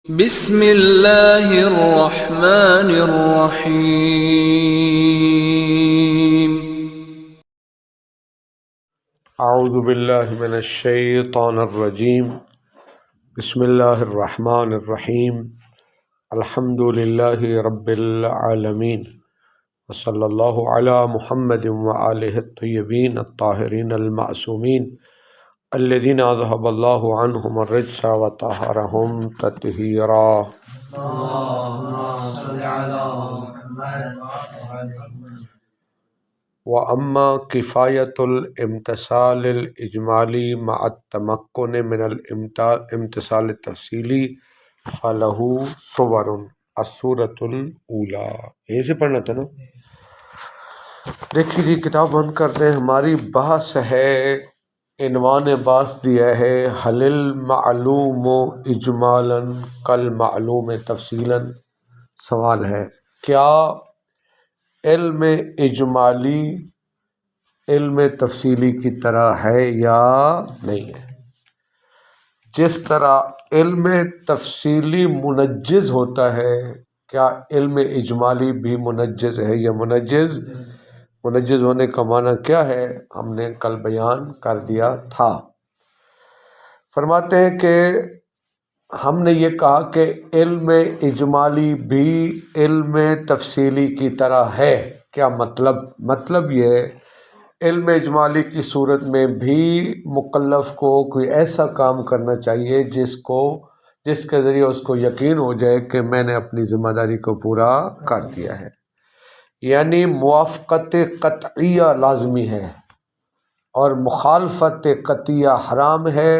بسم اللہ الرحمن الرحیم۔ اعوذ باللہ من الشیطان الرجیم، بسم اللہ الرحمن الرحیم، الحمد للہ رب العالمین، وصلی اللہ علی محمد وآلہ الطیبین الطاہرین المعصومین الذین اذہب اللہ عنہم الرجس وطہرہم تطہیرا۔ وَأَمَّا كِفَايَةُ الامتثال الإجمالی مع التمکن من الامتثال التفصیلی فَلَهُ صُوَرٌ۔ السورۃ الاولیٰ، یہیں سے پڑھنا تھا نا؟ دیکھیے جی، کتاب بند کر دیں۔ ہماری بحث ہے، عنوان بحث دیا ہے حل المعلوم اجمالا کالمعلوم تفصیلا۔ سوال ہے، کیا علم اجمالی علم تفصیلی کی طرح ہے یا نہیں ہے؟ جس طرح علم تفصیلی منجز ہوتا ہے، کیا علم اجمالی بھی منجز ہے یا منجز ہونے کا معنی کیا ہے؟ ہم نے کل بیان کر دیا تھا۔ فرماتے ہیں کہ ہم نے یہ کہا کہ علم اجمالی بھی علم تفصیلی کی طرح ہے۔ کیا مطلب یہ علم اجمالی کی صورت میں بھی مکلف کو کوئی ایسا کام کرنا چاہیے جس کے ذریعے اس کو یقین ہو جائے کہ میں نے اپنی ذمہ داری کو پورا کر دیا ہے، یعنی موافقت قطعیہ لازمی ہے اور مخالفت قطعیہ حرام ہے،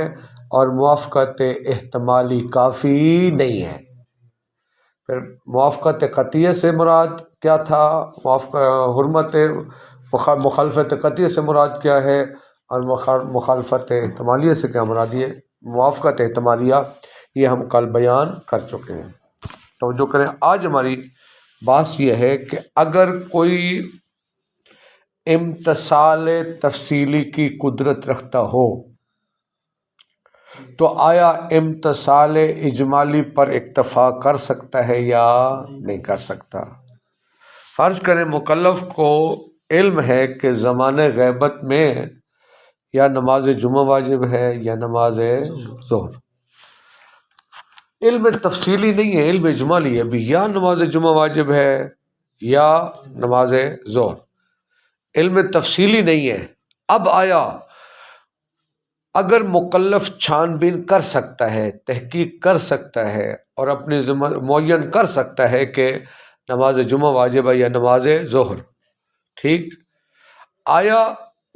اور موافقت احتمالی کافی نہیں ہے۔ پھر موافقت قطعیہ سے مراد کیا تھا؟ مخالفت قطعیہ سے مراد کیا ہے، اور مخالفت احتمالیہ سے کیا مراد؟ یہ موافقت احتمالیہ، یہ ہم کل بیان کر چکے ہیں۔ توجہ کریں، آج ہماری بات یہ ہے کہ اگر کوئی امتثال تفصیلی کی قدرت رکھتا ہو تو آیا امتثال اجمالی پر اکتفا کر سکتا ہے یا نہیں کر سکتا؟ فرض کریں مکلف کو علم ہے کہ زمانے غیبت میں یا نماز جمعہ واجب ہے یا نماز ظہر۔ علم تفصیلی نہیں ہے، علم اجمالی ہے بھی، یا نماز جمعہ واجب ہے یا نماز ظہر۔ علم تفصیلی نہیں ہے۔ اب آیا اگر مکلف چھان بین کر سکتا ہے، تحقیق کر سکتا ہے اور اپنی ذمہ معین کر سکتا ہے کہ نماز جمعہ واجب ہے یا نماز ظہر، ٹھیک، آیا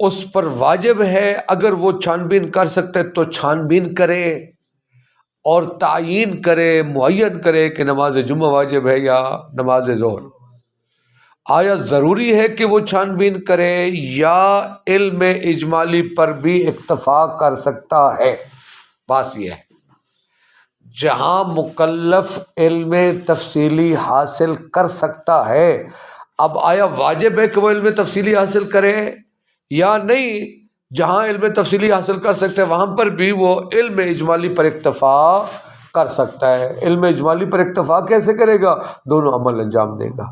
اس پر واجب ہے اگر وہ چھان بین کر سکتا ہے تو چھان بین کرے اور تعیین کرے، معین کرے کہ نماز جمعہ واجب ہے یا نماز ظہر؟ آیا ضروری ہے کہ وہ چھان بین کرے یا علم اجمالی پر بھی اکتفا کر سکتا ہے؟ بات یہ ہے، جہاں مکلف علم تفصیلی حاصل کر سکتا ہے، اب آیا واجب ہے کہ وہ علم تفصیلی حاصل کرے یا نہیں؟ جہاں علم تفصیلی حاصل کر سکتا ہے وہاں پر بھی وہ علم اجمالی پر اکتفا کر سکتا ہے۔ علم اجمالی پر اکتفا کیسے کرے گا؟ دونوں عمل انجام دے گا۔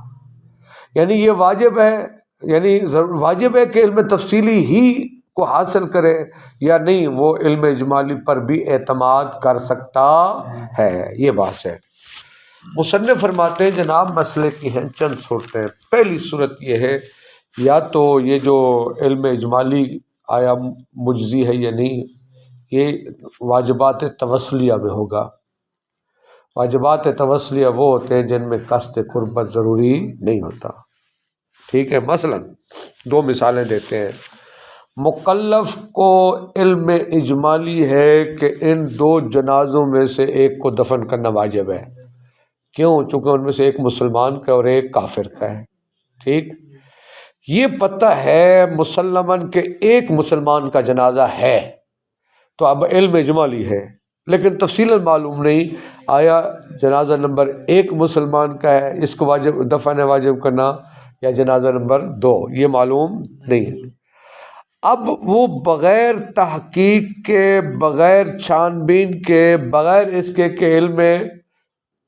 یعنی یہ واجب ہے، یعنی واجب ہے کہ علم تفصیلی ہی کو حاصل کرے یا نہیں، وہ علم اجمالی پر بھی اعتماد کر سکتا ہے۔ یہ بات ہے۔ مصنف فرماتے ہیں جناب مسئلے کی ہیں چند صورتیں۔ پہلی صورت یہ ہے، یا تو یہ جو علم اجمالی آیا مجزی ہے یا نہیں، یہ واجبات توسلیہ میں ہوگا۔ واجبات توسلیہ وہ ہوتے ہیں جن میں قصد قربت ضروری نہیں ہوتا، ٹھیک ہے۔ مثلا دو مثالیں دیتے ہیں۔ مکلف کو علم اجمالی ہے کہ ان دو جنازوں میں سے ایک کو دفن کرنا واجب ہے۔ کیوں؟ چونکہ ان میں سے ایک مسلمان کا اور ایک کافر کا ہے، ٹھیک۔ یہ پتہ ہے مسلماً کہ ایک مسلمان کا جنازہ ہے، تو اب علم اجمالی ہے، لیکن تفصیلاً معلوم نہیں آیا جنازہ نمبر 1 مسلمان کا ہے، اس کو دفن واجب کرنا، یا جنازہ نمبر 2، یہ معلوم نہیں۔ اب وہ بغیر تحقیق کے، بغیر چھان بین کے، بغیر اس کے کہ علم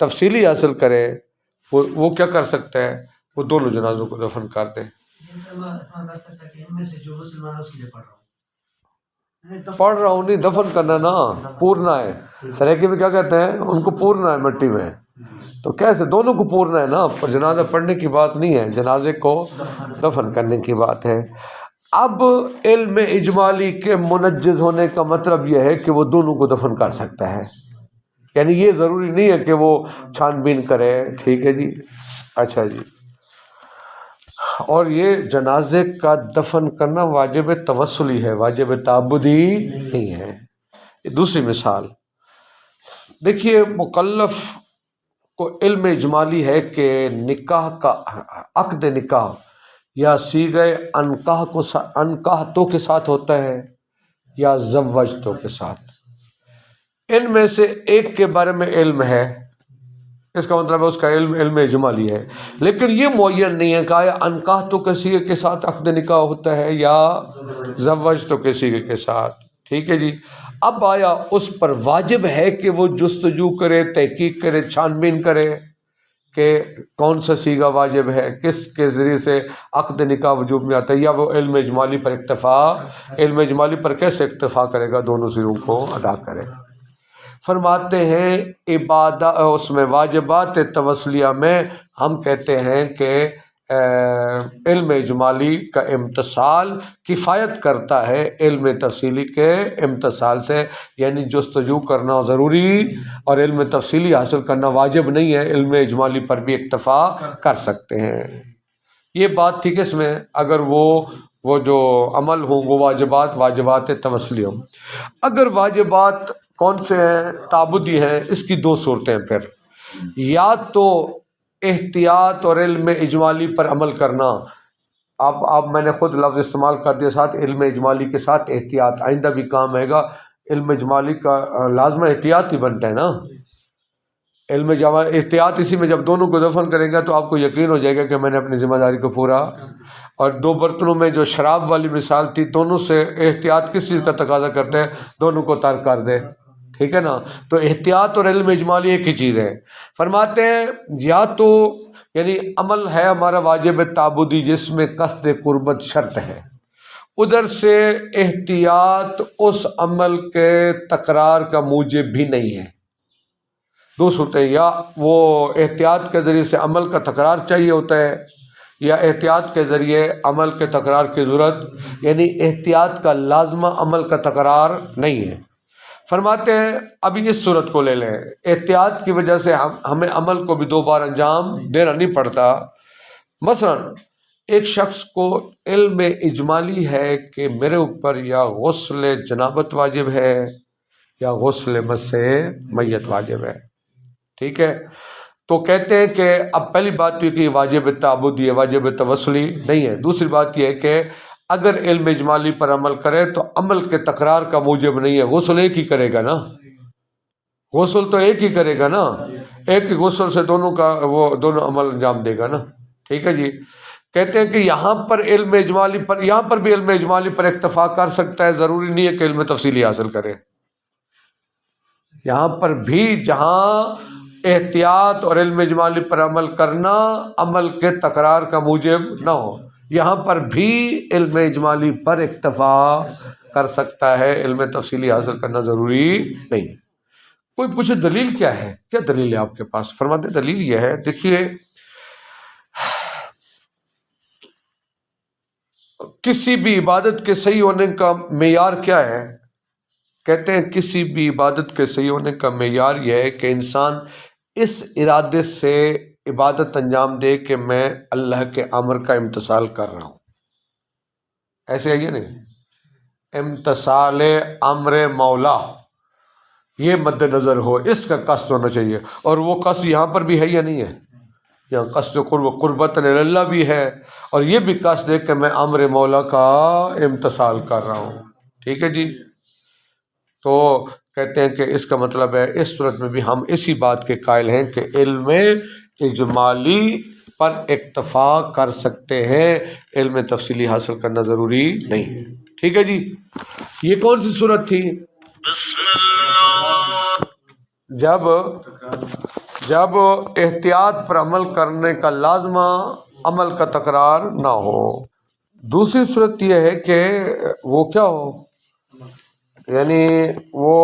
تفصیلی حاصل کرے وہ کیا کر سکتا ہے؟ وہ دونوں جنازوں کو دفن کر دے۔ پڑھ رہا ہوں نہیں، دفن کرنا نا، پورنا ہے۔ سریکی میں کیا کہتے ہیں؟ ان کو پورنا ہے مٹی میں، تو کیسے دونوں کو پورنا ہے نا، پر جنازہ پڑھنے کی بات نہیں ہے، جنازے کو دفن کرنے کی بات ہے۔ اب علم اجمالی کے منجز ہونے کا مطلب یہ ہے کہ وہ دونوں کو دفن کر سکتا ہے، یعنی یہ ضروری نہیں ہے کہ وہ چھان بین کرے، ٹھیک ہے جی۔ اچھا جی، اور یہ جنازے کا دفن کرنا واجب توسلی ہے، واجب تعبدی نہیں ہے۔ دوسری مثال دیکھیے، مکلف کو علم اجمالی ہے کہ نکاح کا عقد نکاح یا صیغہ انکحتو کے ساتھ ہوتا ہے یا زوجتو کے ساتھ، ان میں سے ایک کے بارے میں علم ہے، اس کا مطلب ہے اس کا علم اجمالی ہے، لیکن یہ معین نہیں ہے کہ آیا انکحتو کے صیغے کے ساتھ عقد نکاح ہوتا ہے یا زوجتو کے صیغے کے ساتھ، ٹھیک ہے جی۔ اب آیا اس پر واجب ہے کہ وہ جستجو کرے، تحقیق کرے، چھان بین کرے کہ کون سا صیغہ واجب ہے، کس کے ذریعے سے عقد نکاح وجوب میں آتا ہے، یا وہ علم اجمالی پر علم اجمالی پر کیسے اکتفا کرے گا، دونوں صیغوں کو ادا کرے۔ فرماتے ہیں اس میں واجبات توسلیہ میں ہم کہتے ہیں کہ علم اجمالی کا امتثال کفایت کرتا ہے علم تفصیلی کے امتثال سے، یعنی جستجو کرنا ضروری اور علم تفصیلی حاصل کرنا واجب نہیں ہے، علم اجمالی پر بھی اکتفا کر سکتے ہیں۔ یہ بات تھی کس میں؟ اگر وہ جو عمل ہوں وہ واجبات توسلیہ ہوں۔ اگر واجبات کون سے ہیں؟ تعبدی ہیں، اس کی دو صورتیں پھر، یا تو احتیاط اور علم اجمالی پر عمل کرنا، اب میں نے خود لفظ استعمال کر دیا ساتھ علم اجمالی کے ساتھ احتیاط، آئندہ بھی کام آئے گا، علم اجمالی کا لازمہ احتیاط ہی بنتا ہے نا، علم احتیاط اسی میں جب دونوں کو دفن کریں گے تو آپ کو یقین ہو جائے گا کہ میں نے اپنی ذمہ داری کو پورا۔ اور دو برتنوں میں جو شراب والی مثال تھی، دونوں سے احتیاط کس چیز کا تقاضا کرتے ہیں؟ دونوں کو ترک کر دے، ٹھیک ہے نا، تو احتیاط اور علم اجمالی ایک ہی چیز ہے۔ فرماتے ہیں یا تو یعنی عمل ہے ہمارا واجب تعبدی جس میں قصد قربت شرط ہے، ادھر سے احتیاط اس عمل کے تکرار کا موجب بھی نہیں ہے۔ دو صورتیں، یا وہ احتیاط کے ذریعے سے عمل کا تکرار چاہیے ہوتا ہے، یا احتیاط کے ذریعے عمل کے تکرار کی ضرورت، یعنی احتیاط کا لازمہ عمل کا تکرار نہیں ہے۔ فرماتے ہیں ابھی اس صورت کو لے لیں، احتیاط کی وجہ سے ہمیں عمل کو بھی دو بار انجام دینا نہیں پڑتا۔ مثلا ایک شخص کو علم اجمالی ہے کہ میرے اوپر یا غسل جنابت واجب ہے یا غسل مس میت واجب ہے، ٹھیک ہے، تو کہتے ہیں کہ اب پہلی بات تو یہ کہ واجب تعبدی ہے، واجب توسلی نہیں ہے۔ دوسری بات یہ ہے کہ اگر علم اجمالی پر عمل کرے تو عمل کے تکرار کا موجب نہیں ہے، غسل ایک ہی کرے گا نا، غسل تو ایک ہی کرے گا نا، ایک ہی غسل سے دونوں کا وہ دونوں عمل انجام دے گا نا، ٹھیک ہے جی۔ کہتے ہیں کہ یہاں پر علم اجمالی پر، یہاں پر بھی علم اجمالی پر اکتفا کر سکتا ہے، ضروری نہیں ہے کہ علم تفصیلی حاصل کرے۔ یہاں پر بھی جہاں احتیاط اور علم اجمالی پر عمل کرنا عمل کے تکرار کا موجب نہ ہو، یہاں پر بھی علم اجمالی پر اکتفا کر سکتا ہے، علم تفصیلی حاصل کرنا ضروری نہیں۔ کوئی پوچھے دلیل کیا ہے؟ کیا دلیل ہے آپ کے پاس؟ فرماتے دلیل یہ ہے، دیکھیے کسی بھی عبادت کے صحیح ہونے کا معیار کیا ہے؟ کہتے ہیں کسی بھی عبادت کے صحیح ہونے کا معیار یہ ہے کہ انسان اس ارادے سے عبادت انجام دے کہ میں اللہ کے امر کا امتثال کر رہا ہوں، ایسے ہے یہ نہیں، امتثال امر مولا یہ مد نظر ہو، اس کا قصد ہونا چاہیے، اور وہ قصد یہاں پر بھی ہے یا نہیں ہے؟ یہاں قصد قربت اللہ بھی ہے، اور یہ بھی قصد ہے کہ میں امر مولا کا امتثال کر رہا ہوں، ٹھیک ہے جی۔ تو کہتے ہیں کہ اس کا مطلب ہے اس صورت میں بھی ہم اسی بات کے قائل ہیں کہ علم اجمالی پر اکتفا کر سکتے ہیں، علم تفصیلی حاصل کرنا ضروری نہیں ہے، ٹھیک ہے جی۔ یہ کون سی صورت تھی؟ جب جب احتیاط پر عمل کرنے کا لازمہ عمل کا تکرار نہ ہو۔ دوسری صورت یہ ہے کہ وہ کیا ہو، یعنی وہ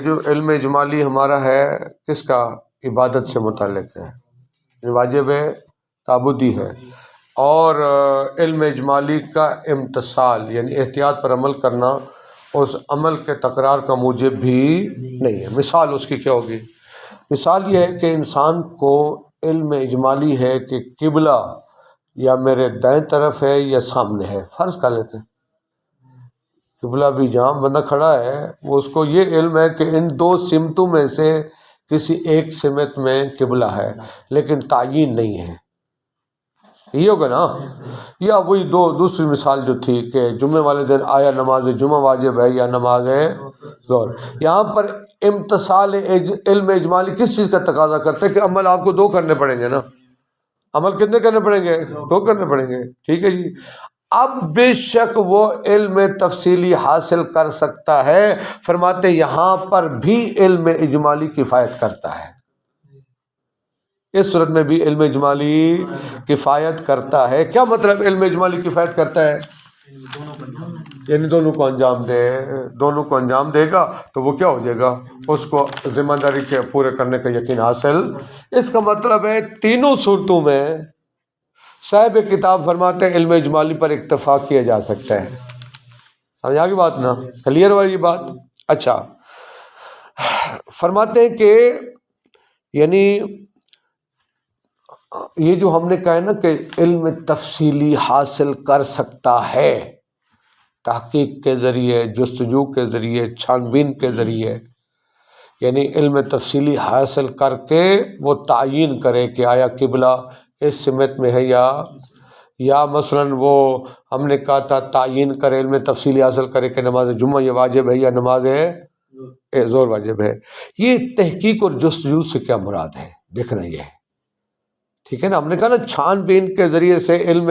جو علم اجمالی ہمارا ہے کس کا، عبادت سے متعلق ہے، واجب ہے، تعبدی ہے، اور علم اجمالی کا امتثال یعنی احتیاط پر عمل کرنا اس عمل کے تکرار کا موجب بھی نہیں ہے۔ مثال اس کی کیا ہوگی؟ مثال یہ ہے کہ انسان کو علم اجمالی ہے کہ قبلہ یا میرے دائیں طرف ہے یا سامنے ہے، فرض کر لیتے ہیں قبلہ بھی جہاں بندہ کھڑا ہے وہ اس کو یہ علم ہے کہ ان دو سمتوں میں سے کسی ایک سمت میں قبلہ ہے، لیکن تعین نہیں ہے، یہ ہوگا نا۔ یا وہی دوسری مثال جو تھی کہ جمعے والے دن آیا نماز جمعہ واجب ہے یا نماز ظہر، یہاں پر امتثال علم اجمالی کس چیز کا تقاضا کرتے ہیں کہ عمل آپ کو دو کرنے پڑیں گے نا، عمل کتنے کرنے پڑیں گے؟ دو کرنے پڑیں گے، ٹھیک ہے جی۔ اب بے شک وہ علم تفصیلی حاصل کر سکتا ہے، فرماتے یہاں پر بھی علم اجمالی کفایت کرتا ہے، اس صورت میں بھی علم اجمالی کفایت کرتا ہے۔ کیا مطلب علم اجمالی کفایت کرتا ہے؟ یعنی دونوں کو انجام دے، دونوں کو انجام دے گا تو وہ کیا ہو جائے گا، اس کو ذمہ داری کے پورے کرنے کا یقین حاصل۔ اس کا مطلب ہے تینوں صورتوں میں صاحب کتاب فرماتے ہیں علم اجمالی پر اکتفا کیا جا سکتا ہے۔ سمجھ آ گئی بات نا، کلیئر والی بات؟ اچھا، فرماتے ہیں کہ یعنی یہ جو ہم نے کہا ہے نا کہ علم تفصیلی حاصل کر سکتا ہے تحقیق کے ذریعے، جستجو کے ذریعے، چھان بین کے ذریعے، یعنی علم تفصیلی حاصل کر کے وہ تعین کرے کہ آیا قبلہ اس سمت میں ہے یا مثلاً وہ ہم نے کہا تھا تعین کرے، علم تفصیلی حاصل کرے کہ نماز جمعہ یہ واجب ہے یا نماز ظہر واجب ہے۔ یہ تحقیق اور جستجو سے کیا مراد ہے دیکھنا یہ ہے، ٹھیک ہے نا۔ ہم نے کہا نا چھان بین کے ذریعے سے علم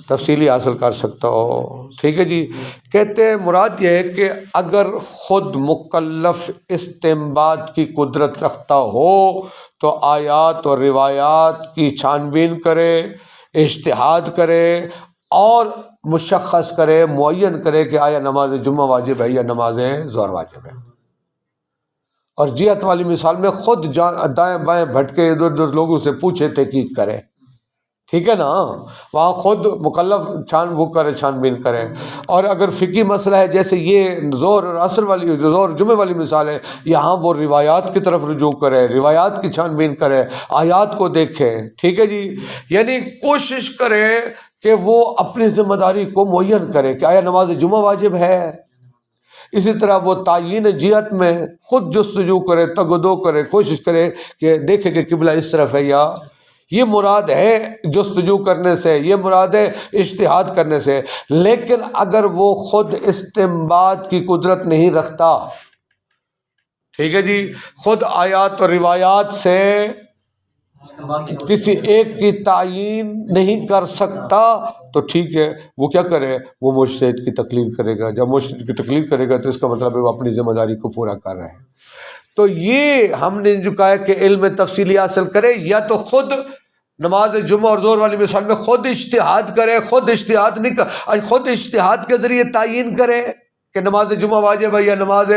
تفصیلی حاصل کر سکتا ہو، ٹھیک ہے جی۔ کہتے ہیں مراد یہ ہے کہ اگر خود مکلف استنباط کی قدرت رکھتا ہو تو آیات اور روایات کی چھان بین کرے، اجتہاد کرے اور مشخص کرے، معین کرے کہ آیا نماز جمعہ واجب ہے یا نماز ظہر واجب ہے۔ اور جہت والی مثال میں خود دائیں بائیں بھٹکے ادھر ادھر لوگوں سے پوچھے، تحقیق کرے، ٹھیک ہے نا، وہاں خود مکلف چھان بین کرے۔ اور اگر فقہی مسئلہ ہے جیسے یہ ظہر اور عصر والی، ظہر جمعے والی مثال ہے، یہاں وہ روایات کی طرف رجوع کرے، روایات کی چھان بین کرے، آیات کو دیکھے، ٹھیک ہے جی۔ یعنی کوشش کرے کہ وہ اپنی ذمہ داری کو معین کرے کہ آیا نماز جمعہ واجب ہے۔ اسی طرح وہ تعین جہت میں خود جستجو کرے، تگ و دو کرے، کوشش کرے کہ دیکھے کہ قبلہ اس طرف ہے یا، یہ مراد ہے جستجو کرنے سے، یہ مراد ہے اجتہاد کرنے سے۔ لیکن اگر وہ خود استنباط کی قدرت نہیں رکھتا، ٹھیک ہے جی، خود آیات اور روایات سے کسی ایک کی تعیین نہیں کر سکتا تو ٹھیک ہے، وہ کیا کرے، وہ مجتہد کی تقلید کرے گا۔ جب مجتہد کی تقلید کرے گا تو اس کا مطلب ہے وہ اپنی ذمہ داری کو پورا کر رہا ہے۔ تو یہ ہم نے جو کہا ہے کہ علم تفصیلی حاصل کرے، یا تو خود نماز جمعہ اور ظہر والی مثال میں خود اجتہاد کرے، خود اجتہاد کے ذریعے تعیین کرے کہ نماز جمعہ واجب ہے یا نماز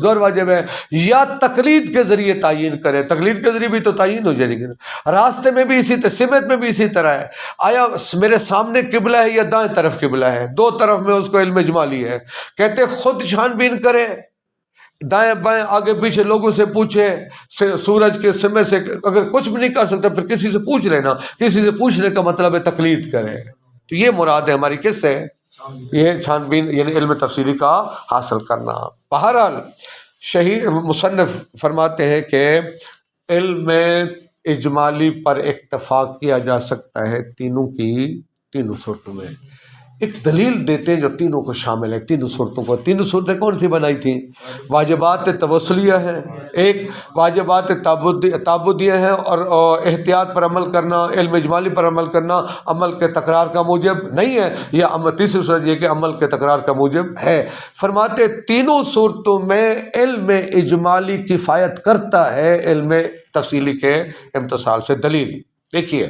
ظہر واجب ہے، یا تقلید کے ذریعے تعیین کرے۔ تقلید کے ذریعے بھی تو تعیین ہو جائے گی، راستے میں بھی اسی طرح، سمت میں بھی اسی طرح ہے، آیا میرے سامنے قبلہ ہے یا دائیں طرف قبلہ ہے، دو طرف میں اس کو علم اجمالی ہے۔ کہتے خود چھان بین کرے، دائیں بائیں آگے پیچھے لوگوں سے پوچھے، سورج کے سمے سے اگر کچھ بھی نہیں کر سکتا پھر کسی سے پوچھ لینا، کسی سے پوچھنے کا مطلب ہے تقلید کرے۔ تو یہ مراد ہے ہماری کس سے، یہ چھان بین یعنی علم تفصیلی کا حاصل کرنا۔ بہرحال مصنف فرماتے ہیں کہ علم اجمالی پر اکتفا کیا جا سکتا ہے تینوں صورتوں میں، ایک دلیل دیتے ہیں جو تینوں کو شامل ہے، تینوں صورتوں کو۔ تینوں صورتیں کون سی بنائی تھیں؟ واجبات توسلیہ ہیں، ایک واجبات تعبدیہ ہیں اور احتیاط پر عمل کرنا، علم اجمالی پر عمل کرنا عمل کے تکرار کا موجب نہیں ہے، یہ تیسری صورت یہ کہ عمل کے تکرار کا موجب ہے۔ فرماتے تینوں صورتوں میں علم اجمالی کفایت کرتا ہے علم تفصیلی کے امتثال سے۔ دلیل دیکھیے،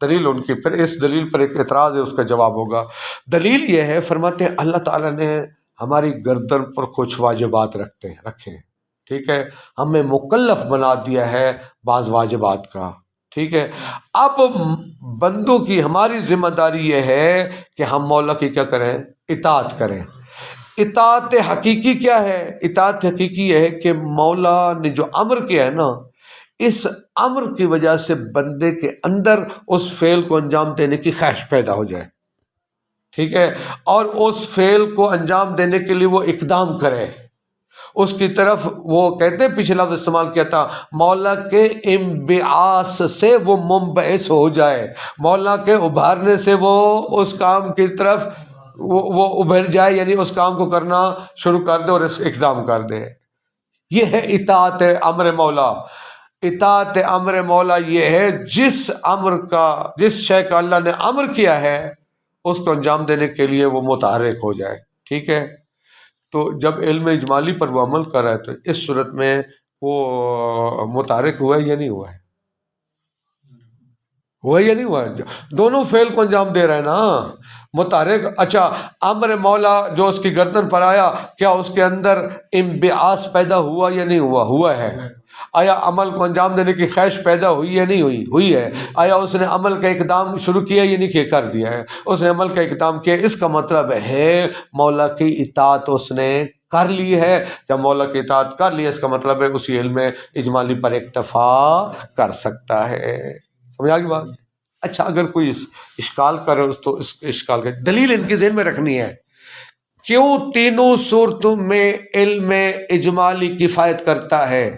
دلیل ان کی، پھر اس دلیل پر ایک اعتراض ہے، اس کا جواب ہوگا۔ دلیل یہ ہے، فرماتے ہیں اللہ تعالیٰ نے ہماری گردن پر کچھ واجبات رکھے ہیں، ٹھیک ہے، ہمیں مکلف بنا دیا ہے بعض واجبات کا، ٹھیک ہے۔ اب بندوں کی ہماری ذمہ داری یہ ہے کہ ہم مولا کی کیا کریں؟ اطاعت کریں۔ اطاعت حقیقی کیا ہے؟ اطاعت حقیقی یہ ہے کہ مولا نے جو امر کیا ہے نا، اس امر کی وجہ سے بندے کے اندر اس فعل کو انجام دینے کی خواہش پیدا ہو جائے، ٹھیک ہے، اور اس فعل کو انجام دینے کے لیے وہ اقدام کرے، اس کی طرف وہ کہتے ہیں، پچھلا لفظ استعمال کیا تھا، مولا کے انبعاث سے وہ منبعث ہو جائے، مولا کے ابھارنے سے وہ اس کام کی طرف وہ ابھر جائے، یعنی اس کام کو کرنا شروع کر دے اور اس اقدام کر دے۔ یہ ہے اطاعت امر مولا۔ اطاعت امر مولا یہ ہے جس شے کا اللہ نے امر کیا ہے اس کو انجام دینے کے لیے وہ متحرک ہو جائے، ٹھیک ہے۔ تو جب علم اجمالی پر وہ عمل کر رہا ہے تو اس صورت میں وہ متحرک ہوا ہے یا نہیں ہوا ہے؟ ہوا یا نہیں ہوا ہے؟ دونوں فعل کو انجام دے رہے ہیں نا، متحرک۔ اچھا، امر مولا جو اس کی گردن پر آیا، کیا اس کے اندر انبعاث پیدا ہوا یا نہیں ہوا؟ ہوا ہے۔ آیا عمل کو انجام دینے کی خواہش پیدا ہوئی یا نہیں ہوئی؟ ہوئی ہے۔ آیا اس نے عمل کا اقدام شروع کیا یا نہیں کیا؟ کر دیا ہے، اس نے عمل کا اقدام کیا۔ اس کا مطلب ہے مولا کی اطاعت اس نے کر لی ہے۔ جب مولا کی اطاعت کر لی، اس کا مطلب ہے اسی علم اجمالی پر اکتفا کر سکتا ہے۔ سمجھ آ گئی بات؟ اچھا، اگر کوئی اشکال کرے تو اس اشکال کا دلیل ان کی ذہن میں رکھنی ہے۔ کیوں تینوں صورتوں میں علم اجمالی کفایت کرتا ہے؟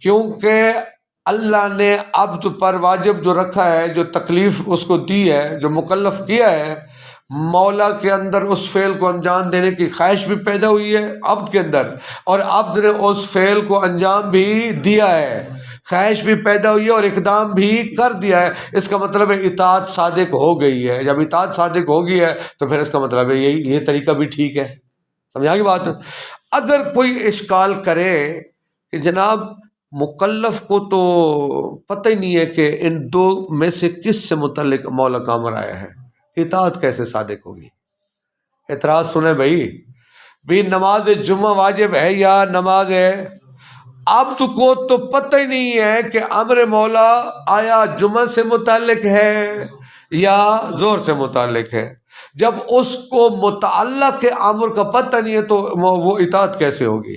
کیونکہ اللہ نے عبد پر واجب جو رکھا ہے، جو تکلیف اس کو دی ہے، جو مکلف کیا ہے، مولا کے اندر اس فعل کو انجام دینے کی خواہش بھی پیدا ہوئی ہے عبد کے اندر، اور عبد نے اس فعل کو انجام بھی دیا ہے، خواہش بھی پیدا ہوئی ہے اور اقدام بھی کر دیا ہے۔ اس کا مطلب ہے اطاعت صادق ہو گئی ہے۔ جب اطاعت صادق ہو گئی ہے تو پھر اس کا مطلب ہے یہ طریقہ بھی ٹھیک ہے۔ سمجھا گی بات؟ اگر کوئی اشکال کرے کہ جناب مکلف کو تو پتہ ہی نہیں ہے کہ ان دو میں سے کس سے متعلق مولا کا امر آیا ہے، اطاعت کیسے صادق ہوگی؟ اعتراض سنیں بھائی نماز جمعہ واجب ہے یا نماز ہے؟ عبد کو تو پتہ ہی نہیں ہے کہ امر مولا آیا جمعہ سے متعلق ہے یا ظہر سے متعلق ہے۔ جب اس کو متعلق امر کا پتہ نہیں ہے تو وہ اطاعت کیسے ہوگی؟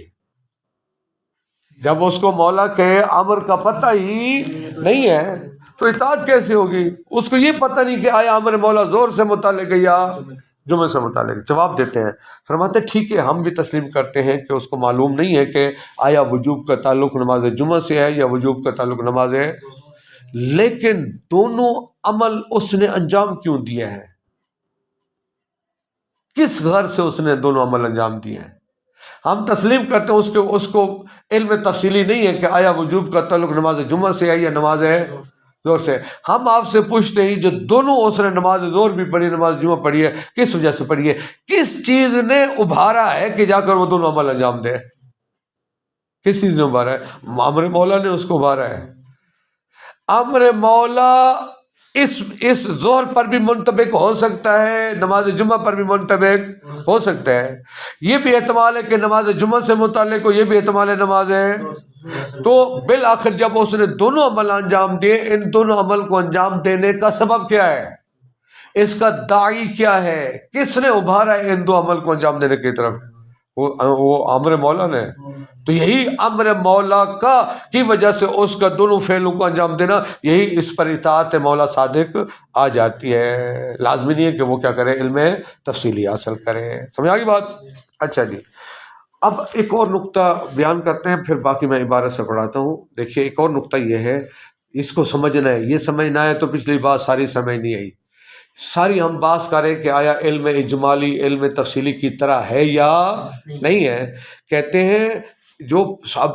جب اس کو مولا کے امر کا پتہ ہی نہیں ہے تو اطاعت کیسے ہوگی؟ اس کو یہ پتہ نہیں کہ آیا امر مولا ظہر سے متعلق ہے یا جمعہ سے متعلق۔ جواب دیتے ہیں، فرماتے ٹھیک ہے، ہم بھی تسلیم کرتے ہیں کہ اس کو معلوم نہیں ہے کہ آیا وجوب کا تعلق نماز جمعہ سے ہے یا وجوب کا تعلق نماز ہے، لیکن دونوں عمل اس نے انجام کیوں دیا ہے؟ کس غرض سے اس نے دونوں عمل انجام دیے ہیں؟ ہم تسلیم کرتے ہیں اس کو علم تفصیلی نہیں ہے کہ آیا وجوب کا تعلق نماز جمعہ سے ہے یا نماز ظہر سے۔ ہم آپ سے پوچھتے ہیں جو دونوں اس نے نماز ظہر بھی پڑھی، نماز جمعہ پڑھی ہے، کس وجہ سے پڑھی ہے؟ کس چیز نے ابھارا ہے کہ جا کر وہ دونوں عمل انجام دے؟ کس چیز نے ابھارا ہے؟ امر مولا نے اس کو ابھارا ہے۔ امر مولا اس ظہر پر بھی منطبق ہو سکتا ہے، نماز جمعہ پر بھی منطبق ہو سکتا ہے۔ یہ بھی احتمال ہے کہ نماز جمعہ سے متعلق ہو، یہ بھی احتمال ہے نماز ہے۔ تو بالآخر جب اس نے دونوں عمل انجام دیے، ان دونوں عمل کو انجام دینے کا سبب کیا ہے؟ اس کا داعی کیا ہے؟ کس نے ابھارا ہے ان دو عمل کو انجام دینے کی طرف؟ وہ امر مولا نے۔ تو یہی امر مولا کی وجہ سے اس کا دونوں فعلوں کو انجام دینا، یہی اس پر اطاعت مولا صادق آ جاتی ہے۔ لازمی نہیں ہے کہ وہ کیا کرے، علم تفصیلی حاصل کرے۔ سمجھ آ گئی بات؟ اچھا جی، اب ایک اور نقطہ بیان کرتے ہیں، پھر باقی میں عبارت سے پڑھاتا ہوں۔ دیکھیے ایک اور نقطہ یہ ہے، اس کو سمجھنا ہے، یہ سمجھنا ہے تو پچھلی بات ساری سمجھ نہیں آئی۔ ساری ہم بحث کریں کہ آیا علم اجمالی علم تفصیلی کی طرح ہے یا نہیں ہے. کہتے ہیں جو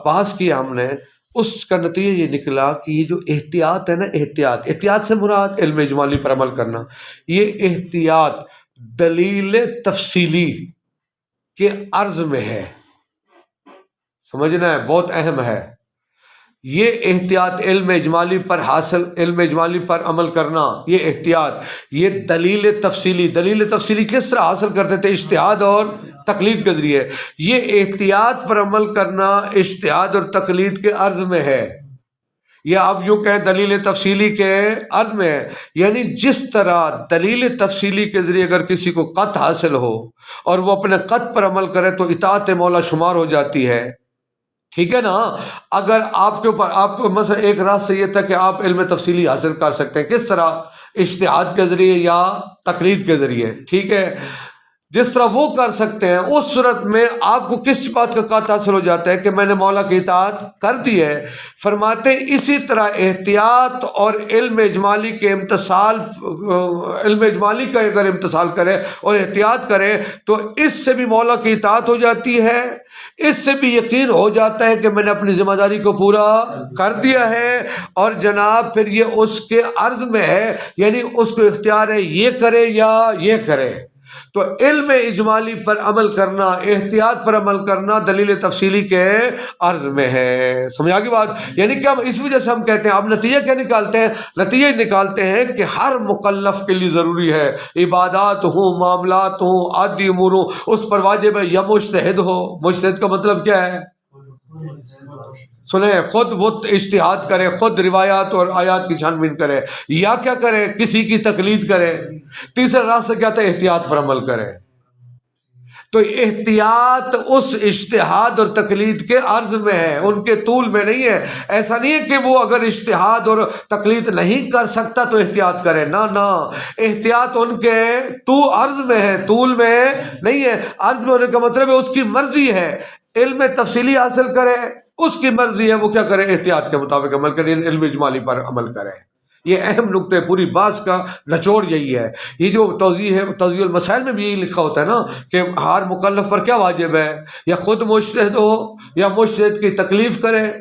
بحث کی ہم نے اس کا نتیجہ یہ نکلا کہ یہ جو احتیاط ہے نا، احتیاط سے مراد علم اجمالی پر عمل کرنا، یہ احتیاط دلیل تفصیلی کے عرض میں ہے. سمجھنا ہے، بہت اہم ہے. یہ احتیاط علم اجمالی پر عمل کرنا، یہ احتیاط، یہ دلیل تفصیلی کس طرح حاصل کرتے تھے؟ اجتہاد اور تقلید کے ذریعے. یہ احتیاط پر عمل کرنا اجتہاد اور تقلید کے عرض میں ہے، یا آپ یوں کہیں دلیل تفصیلی کے عرض میں ہے. یعنی جس طرح دلیل تفصیلی کے ذریعے اگر کسی کو قطع حاصل ہو اور وہ اپنے قطع پر عمل کرے تو اطاعت مولا شمار ہو جاتی ہے. ٹھیک ہے نا. اگر آپ کے اوپر مثلا ایک راستہ یہ تھا کہ آپ علم تفصیلی حاصل کر سکتے ہیں، کس طرح؟ اجتہاد کے ذریعے یا تقلید کے ذریعے. ٹھیک ہے، جس طرح وہ کر سکتے ہیں، اس صورت میں آپ کو کس بات کا قطع حاصل ہو جاتا ہے کہ میں نے مولا کی اطاعت کر دی ہے. فرماتے ہیں اسی طرح احتیاط اور علم اجمالی کا اگر امتثال کرے اور احتیاط کرے تو اس سے بھی مولا کی اطاعت ہو جاتی ہے، اس سے بھی یقین ہو جاتا ہے کہ میں نے اپنی ذمہ داری کو پورا کر دیا ہے. اور جناب پھر یہ اس کے عرض میں ہے، یعنی اس کو اختیار ہے یہ کرے یا یہ کرے. تو علم اجمالی پر عمل کرنا، احتیاط پر عمل کرنا دلیل تفصیلی کے عرض میں ہے. سمجھ آگی بات؟ یعنی کیا اس وجہ سے ہم کہتے ہیں، اب نتیجہ کیا نکالتے ہیں؟ نتیجہ نکالتے ہیں کہ ہر مکلف کے لیے ضروری ہے، عبادات ہوں، معاملات ہوں، عادی امور ہوں، اس پر واجب ہے یا مجتہد ہو. مجتہد کا مطلب کیا ہے؟ سنیں، خود وہ اجتہاد کرے، خود روایات اور آیات کی چھان بین کرے، یا کیا کرے؟ کسی کی تقلید کرے. تیسرا راستہ کیا تھا؟ احتیاط پر عمل کرے. تو احتیاط اس اجتہاد اور تقلید کے عرض میں ہے، ان کے طول میں نہیں ہے. ایسا نہیں ہے کہ وہ اگر اجتہاد اور تقلید نہیں کر سکتا تو احتیاط کرے، نہ احتیاط ان کے عرض میں ہے، طول میں نہیں ہے. عرض میں ہونے کا مطلب ہے اس کی مرضی ہے، علم تفصیلی حاصل کرے، اس کی مرضی ہے وہ کیا کرے؟ احتیاط کے مطابق عمل کرے، علم اجمالی پر عمل کرے. یہ اہم نقطہ ہے، پوری بحث کا نچوڑ یہی ہے. یہ جو توضیح ہے، توضیح المسائل میں بھی یہی لکھا ہوتا ہے نا کہ ہر مکلف پر کیا واجب ہے، یا خود مجتہد ہو یا مجتہد کی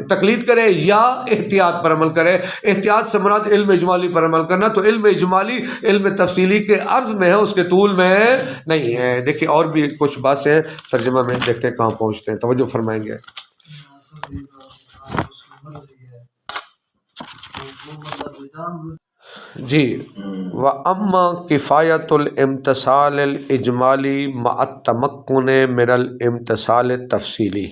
تقلید کرے یا احتیاط پر عمل کرے. احتیاط سے مراد علم اجمالی پر عمل کرنا. تو علم اجمالی علم تفصیلی کے عرض میں ہے، اس کے طول میں نہیں ہے. دیکھیے اور بھی کچھ باتیں ترجمہ میں دیکھتے ہیں کہاں پہنچتے ہیں، توجہ فرمائیں گے. جی، وَأَمَّا كِفَايَةُ الْإِمْتِثَالِ الْإِجْمَالِ مَعَ التَّمَكُّنِ مِنَ الْإِمْتِثَالِ التَّفْصِيلِ.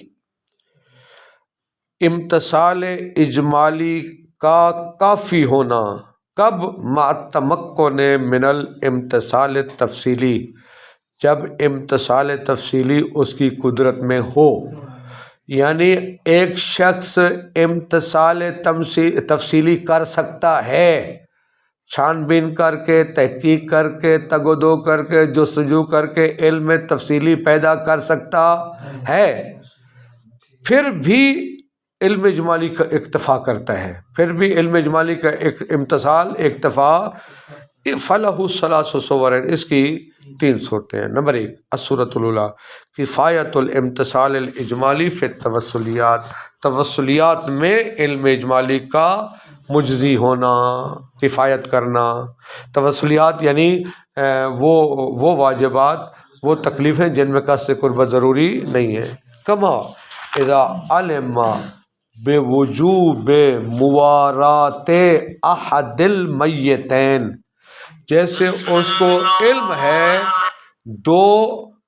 امتثال اجمالی کا کافی ہونا کب؟ مع التمکن من الامتثال التفصیلی، جب امتثال تفصیلی اس کی قدرت میں ہو. یعنی ایک شخص امتثال تفصیلی کر سکتا ہے، چھان بین کر کے، تحقیق کر کے، تگ و دو کر کے، جستجو کر کے علم تفصیلی پیدا کر سکتا ہے، پھر بھی علم اجمالی کا اکتفا کرتا ہے، پھر بھی علم اجمالی کا امتثال اکتفا. فلہ ثلاث صور، اس کی 3 صورتیں ہیں. نمبر 1 الصورۃ الاولیٰ کفایۃ الامتثال الاجمالی فی التوسلیات، توسلیات میں علم اجمالی کا مجزی ہونا، کفایت کرنا. توسلیات یعنی وہ واجبات، وہ تکلیفیں جن میں قصد قربت ضروری نہیں ہے. کما اذا علم بوجوب موارات احد المیتین، جیسے اس کو علم ہے 2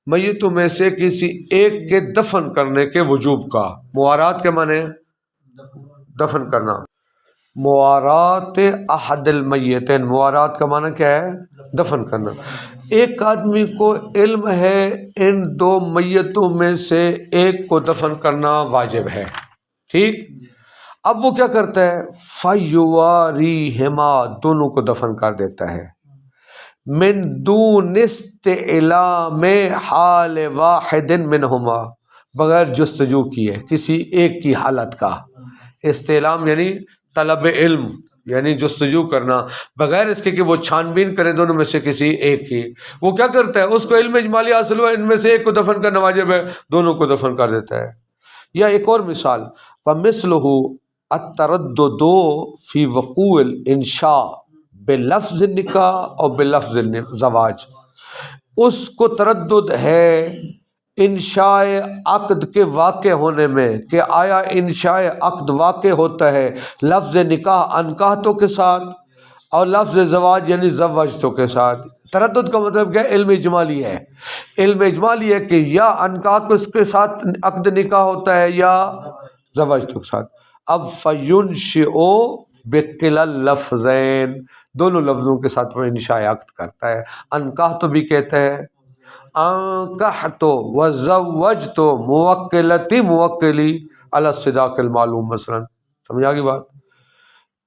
میتوں میں سے کسی ایک کے دفن کرنے کے وجوب کا. موارات کے معنی دفن کرنا. موارات احد المیتین، موارات کا معنی کیا ہے؟ دفن کرنا. ایک آدمی کو علم ہے ان 2 میتوں میں سے ایک کو دفن کرنا واجب ہے، ٹھیک؟ اب وہ کیا کرتا ہے؟ فیواریہما، دونوں کو دفن کر دیتا ہے. من دون استعلام حال واحد منہما، بغیر جستجو کیے کسی ایک کی حالت کا. استعلام یعنی طلب علم، یعنی جستجو کرنا بغیر اس کے کہ وہ چھان بین کریں دونوں میں سے کسی ایک کی. وہ کیا کرتا ہے؟ اس کو علم اجمالی حاصل ہوا، ان میں سے ایک کو دفن کرنا واجب ہے، دونوں کو دفن کر دیتا ہے. یا ایک اور مثال، وَمِثْلُهُ التردد فی وقوع الانشاء بلفظ نکاح اور بلفظ زواج. اس کو تردد ہے انشاء عقد کے واقع ہونے میں کہ آیا انشاء عقد واقع ہوتا ہے لفظ نکاح انکاحتوں کے ساتھ اور لفظ زواج یعنی زوجتوں کے ساتھ. تردد کا مطلب کیا ہے؟ علم اجمالی ہے. علم اجمالی ہے کہ یا انکاح اس کے ساتھ عقد نکاح ہوتا ہے یا زوجتوں کے ساتھ. اب فَيُنْشِئُ بِقِلَى اللَّفْظَيْن، دونوں لفظوں کے ساتھ وہ انشاء عقد کرتا ہے. انکاح تو بھی کہتا ہے، انکحت وزوجت موکلتی موکلی علی الصداق المعلوم مثلا. سمجھ آ گئی بات؟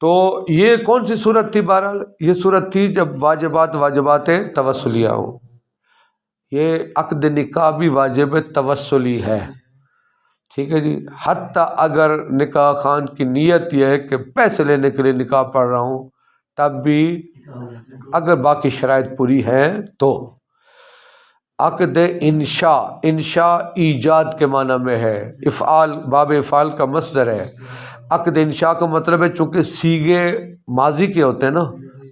تو یہ کون سی صورت تھی؟ بہرحال یہ صورت تھی جب واجبات توسلیہ ہوں. یہ عقد نکاح بھی واجب توسلی ہے، ٹھیک ہے جی. حتیٰ اگر نکاح خان کی نیت یہ ہے کہ پیسے لینے کے لیے نکاح پڑھ رہا ہوں، تب بھی اگر باقی شرائط پوری ہیں تو. عقد انشاء ایجاد کے معنی میں ہے، افعال باب افعال کا مصدر ہے. عقد انشاء کا مطلب ہے چونکہ صیغے ماضی کے ہوتے ہیں نا،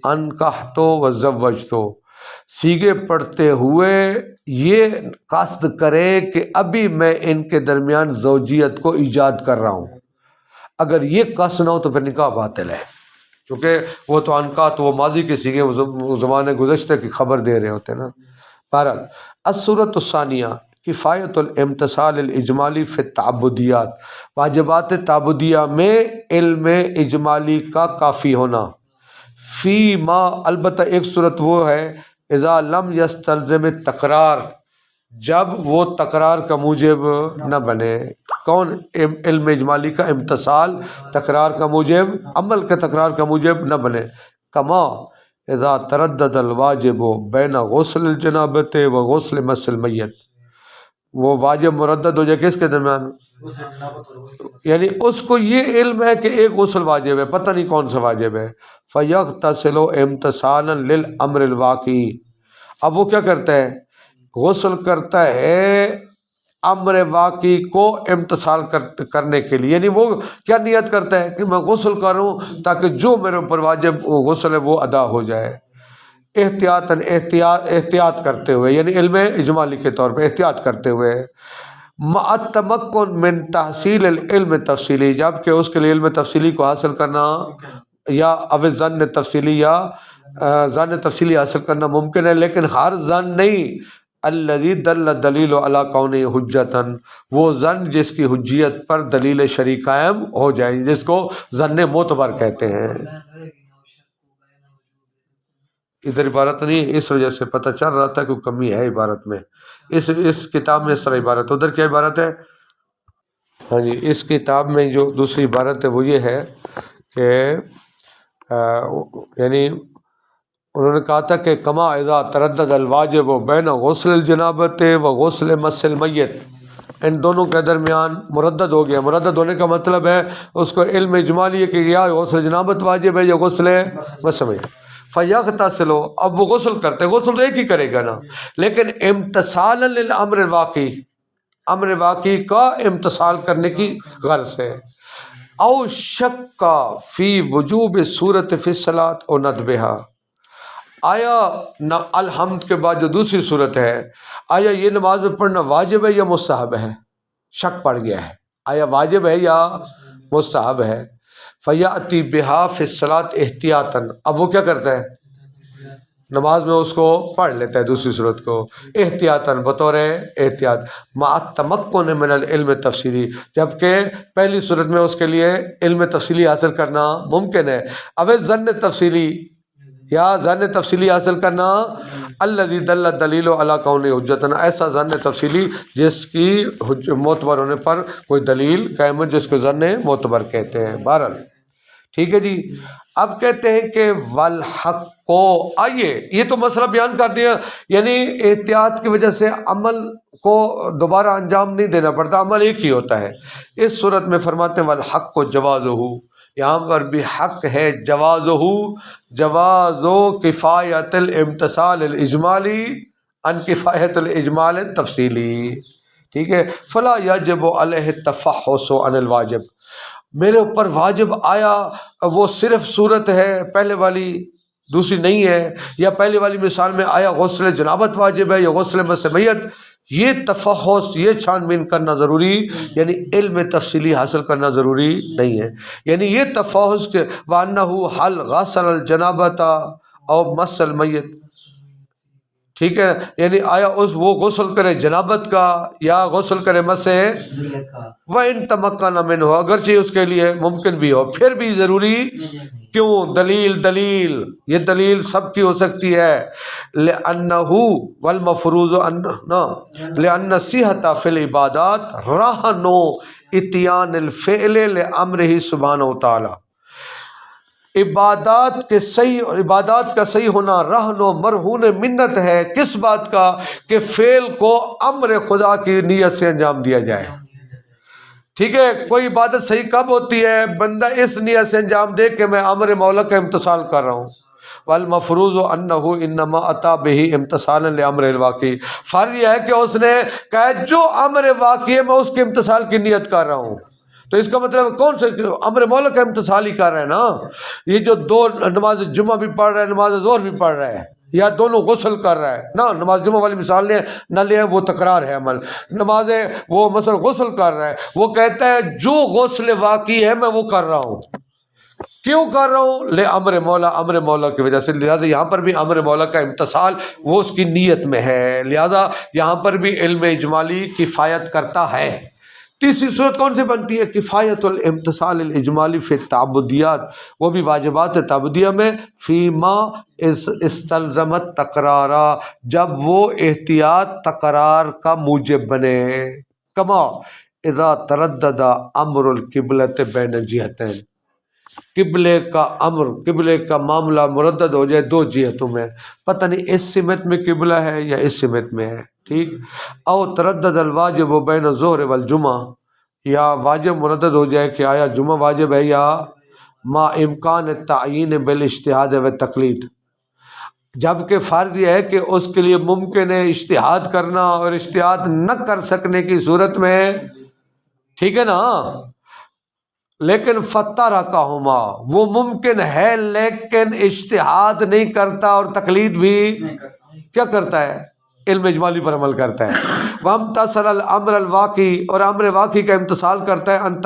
انکحتو وزوجتو، صیغے پڑھتے ہوئے یہ قصد کرے کہ ابھی میں ان کے درمیان زوجیت کو ایجاد کر رہا ہوں. اگر یہ قصد نہ ہو تو پھر نکاح باطل ہے، کیونکہ وہ تو انکحت وہ ماضی کے صیغے وہ زمانے گزشتہ کی خبر دے رہے ہوتے ہیں نا. بہرحال الصورۃ الثانیہ کفایت الامتثال الاجمالی فی التعبدیات، واجبات تعبدیہ میں علم اجمالی کا کافی ہونا. فی ما، البتہ ایک صورت وہ ہے اذا لم یستلزم تکرار، جب وہ تکرار کا موجب نہ بنے. کون؟ علم اجمالی کا امتثال تکرار کا موجب، عمل کے تکرار کا موجب نہ بنے. کما اذا تردد الواجب بین غسل الجنابت و غسل مس المیت، وہ واجب مردد ہو جائے کس کے درمیان؟ یعنی اس کو یہ علم ہے کہ ایک غسل واجب ہے، پتہ نہیں کون سا واجب ہے. فیغتسل امتثالا للامر الواقعی، اب وہ کیا کرتا ہے؟ غسل کرتا ہے امر واقعی کو امتثال کرنے کے لیے. یعنی وہ کیا نیت کرتا ہے کہ میں غسل کروں تاکہ جو میرے اوپر واجب غسل ہے وہ ادا ہو جائے. احتیاط کرتے ہوئے، یعنی علم اجمالی کے طور پہ احتیاط کرتے ہوئے. مع التمکن من تحصیل العلم تفصیلی، جب کہ اس کے لیے علم تفصیلی کو حاصل کرنا یا اب ظن تفصیلی یا ظن تفصیلی حاصل کرنا ممکن ہے، لیکن ہر ظن نہیں. الذی دل دلیل علی کون حجتاً، وہ ظن جس کی حجیت پر دلیل شرعی قائم ہو جائے، جس کو ظن معتبر کہتے ہیں. ادھر عبارت نہیں، اس وجہ سے پتہ چل رہا تھا کہ کمی ہے عبارت میں. اس کتاب میں اس طرح عبارت ہے، ادھر کیا عبارت ہے؟ ہاں جی، اس کتاب میں جو دوسری عبارت ہے وہ یہ ہے کہ یعنی انہوں نے کہا تھا کہ کما اذا تردد الواجب بین غسل الجنابت و غسل مس المیت، ان دونوں کے درمیان مردد ہو گیا. مردد ہونے کا مطلب ہے اس کو علم اجمالی ہے کہ یا غسل جنابت واجب ہے یا غسل مس المیت. فیغتسل، اب وہ غسل کرتے، غسل تو ایک ہی کرے گا نا، لیکن امتثالا للامر الواقعی، امر واقعی کا امتثال کرنے کی غرض ہے. او شک فی وجوب صورت فی الصلاۃ و ندبہا، آیا الحمد کے بعد جو دوسری صورت ہے، آیا یہ نماز میں پڑھنا واجب ہے یا مستحب ہے؟ شک پڑ گیا ہے، آیا واجب ہے یا مستحب ہے. فیاتی بہا فی الصلاۃ احتیاطاً، اب وہ کیا کرتا ہے؟ نماز میں اس کو پڑھ لیتا ہے دوسری صورت کو احتیاطاً، بطور احتیاط. مع التمکن من العلم تفصیلی، جبکہ پہلی صورت میں اس کے لیے علم تفصیلی حاصل کرنا ممکن ہے. اب ظن تفصیلی یا ظن تفصیلی حاصل کرنا، الذی دل دلیل علی کون حجتاً، ایسا ظن تفصیلی جس کی معتبر ہونے پر کوئی دلیل قائم ہے، جس کو ظن معتبر کہتے ہیں. بہرحال ٹھیک ہے جی. اب کہتے ہیں کہ والحق کو، آئیے یہ تو مسئلہ بیان کر دیا، یعنی احتیاط کی وجہ سے عمل کو دوبارہ انجام نہیں دینا پڑتا، عمل ایک ہی ہوتا ہے. اس صورت میں فرماتے ہیں والحق کو جواز ہو، یہاں پر بھی حق ہے جواز کفایت الامتصال الاجمالی ان کفایت الاجمال التفصیلی، ٹھیک ہے. فلا یجب علیہ التفحص عن الواجب، میرے اوپر واجب آیا وہ صرف صورت ہے پہلے والی، دوسری نہیں ہے، یا پہلے والی مثال میں آیا غسل جنابت واجب ہے یا غسل مس میت، یہ تفحص، یہ چھان بین کرنا ضروری، یعنی علم تفصیلی حاصل کرنا ضروری نہیں ہے. یعنی یہ تفحص کہ وَأَنَّهُ حل غسل الجنابت او مس المیت، ٹھیک ہے، یعنی آیا وہ غسل کرے جنابت کا یا غسل کرے مس وَإِن تَمَكَّنَ مِنْهُ، اگرچہ اس کے لیے ممکن بھی ہو، پھر بھی ضروری کیوں؟ دلیل یہ دلیل سب کی ہو سکتی ہے. لِأَنَّهُ وَالْمَفْرُوضُ لِأَنَّ الصِّحَةَ فِي الْعِبَادَاتِ رَهْنُ اتيان الفعل لِأَمْرِهِ سبحانہ وتعالی، عبادات کا صحیح ہونا رہن و مرہون منت ہے کس بات کا؟ کہ فعل کو امر خدا کی نیت سے انجام دیا جائے. ٹھیک ہے، کوئی عبادت صحیح کب ہوتی ہے؟ بندہ اس نیت سے انجام دے کہ میں امر مولا کا امتثال کر رہا ہوں. والمفروض انہ انما اتی بہ امتثالا لامر الواقع، فرض یہ ہے کہ اس نے کہا جو امر واقع ہے میں اس کے امتثال کی نیت کر رہا ہوں. تو اس کا مطلب کون سے امر مولا کا امتثال ہی کر رہے ہیں نا. یہ جو دو نماز جمعہ بھی پڑھ رہا ہے، نماز ظہر بھی پڑھ رہا ہے، یا دونوں غسل کر رہا ہے نا، نماز جمعہ والی مثال نہ لیں، وہ تکرار ہے عمل. نماز وہ مثلا غسل کر رہا ہے، وہ کہتا ہے جو غسل واقعی ہے میں وہ کر رہا ہوں. کیوں کر رہا ہوں؟ لے امر مولا کی وجہ سے. لہٰذا یہاں پر بھی امر مولا کا امتثال وہ اس کی نیت میں ہے، لہٰذا یہاں پر بھی علم اجمالی کفایت کرتا ہے. تیسری صورت کون سے بنتی ہے؟ کفایت الامتثال الاجمالی فی التعبدیات، وہ بھی واجبات تعبدیہ میں، فیما استلزمت تکرارا، جب وہ احتیاط تکرار کا موجب بنے. کما اذا تردد امر القبلۃ بین جہتین، قبلے کا معاملہ مردد ہو جائے دو جہتوں میں، پتہ نہیں اس سمت میں قبلہ ہے یا اس سمت میں ہے، ٹھیک. او تردد الواجب بین الظہر والجمعہ، یا واجب مردد ہو جائے کہ آیا جمعہ واجب ہے یا ما امکان التعیین بالاجتہاد و تقلید، جبکہ فرض یہ ہے کہ اس کے لیے ممکن ہے اجتہاد کرنا، اور اجتہاد نہ کر سکنے کی صورت میں، ٹھیک ہے نا، لیکن فترکہما، وہ ممکن ہے لیکن اجتہاد نہیں کرتا اور تقلید بھی کیا کرتا ہے؟ علم اجمالی پر عمل کرتا ہے. وامتثل الامر الواقعی، اور امر واقعی کا امتثال کرتا ہے ان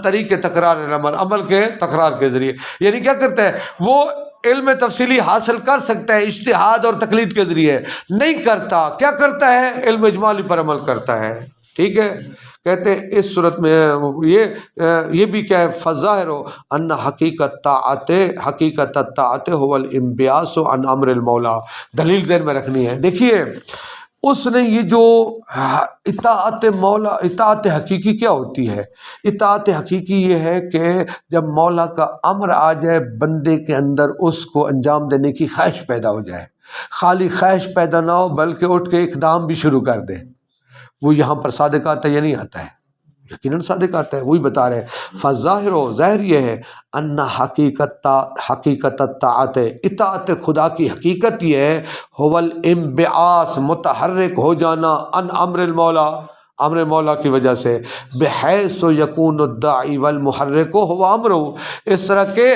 طریق تکرار العمل، عمل کے تکرار کے ذریعے. یعنی کیا کرتا ہے؟ وہ علم تفصیلی حاصل کر سکتا ہے اجتہاد اور تقلید کے ذریعے، نہیں کرتا، کیا کرتا ہے؟ علم اجمالی پر عمل کرتا ہے. ٹھیک ہے، کہتے ہیں اس صورت میں یہ بھی کیا ہے؟ فظاہر ہو ان حقیقت الطاعت هو الانبیاس عن امر المولا. دلیل ذہن میں رکھنی ہے. دیکھیے اس نے یہ جو اطاعت مولا، اطاعت حقیقی کیا ہوتی ہے؟ اطاعت حقیقی یہ ہے کہ جب مولا کا امر آ جائے بندے کے اندر اس کو انجام دینے کی خواہش پیدا ہو جائے، خالی خواہش پیدا نہ ہو بلکہ اٹھ کے اقدام بھی شروع کر دے. وہ یہاں پر صادق آتا ہے یا نہیں آتا ہے؟ یقیناً صادق آتا ہے. وہی بتا رہے ہیں فظاہر و ظاہر یہ ہے ان حقیقت الطاعت، اطاعت خدا کی حقیقت یہ ہے، هو الانبعاث، متحرک ہو جانا، ان امر المولا، امر مولا کی وجہ سے، بحیث یکون الداعی والمحرک هو امرہ، اس طرح کے